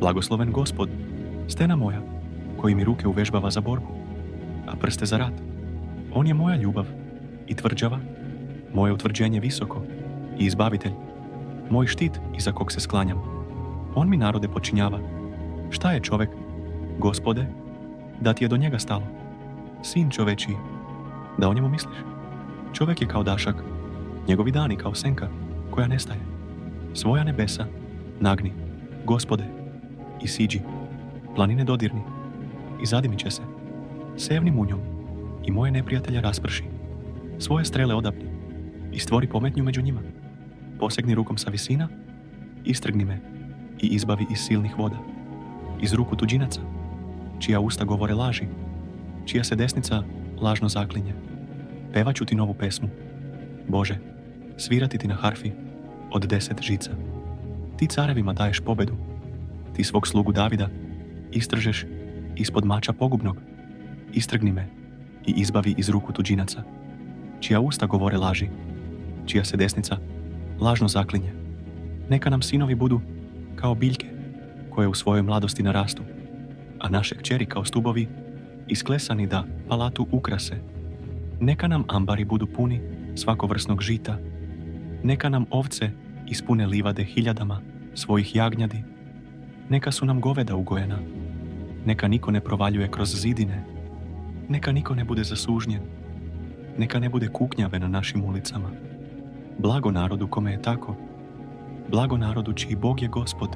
Blagosloven Gospod, stena moja, koji mi ruke uvežbava za borbu, a prste za rat. On je moja ljubav i tvrđava, moje utvrđenje visoko i izbavitelj, moj štit iza kog se sklanjam. On mi narode počinjava. Šta je čovek, Gospode, da ti je do njega stalo? Sin čovečiji, da o njemu misliš? Čovek je kao dašak, njegovi dani kao senka koja nestaje. Svoja nebesa nagni, Gospode, i siđi, planine dodirni, i zadimit će se. Sevni munjom i moje neprijatelje rasprši. Svoje strele odapni i stvori pometnju među njima. Posegni rukom sa visina, istrgni me i izbavi iz silnih voda, iz ruku tuđinaca, čija usta govore laži, čija se desnica lažno zaklinje. Pevaću ti novu pesmu, Bože, svirati ti na harfi od 10 žica. Ti carevima daješ pobedu, ti svog slugu Davida istražeš ispod mača pogubnog. Istrgni me i izbavi iz ruku tuđinaca, čija usta govore laži, čija se desnica lažno zaklinje. Neka nam sinovi budu kao biljke koje u svojoj mladosti narastu, a naše kćeri kao stubovi isklesani da palatu ukrase. Neka nam ambari budu puni svakovrsnog žita. Neka nam ovce ispune livade hiljadama svojih jagnjadi. Neka su nam goveda ugojena. Neka niko ne provaljuje kroz zidine. Neka niko ne bude zasužnjen. Neka ne bude kuknjave na našim ulicama. Blago narodu kome je tako. Blago narodu čiji Bog je Gospod.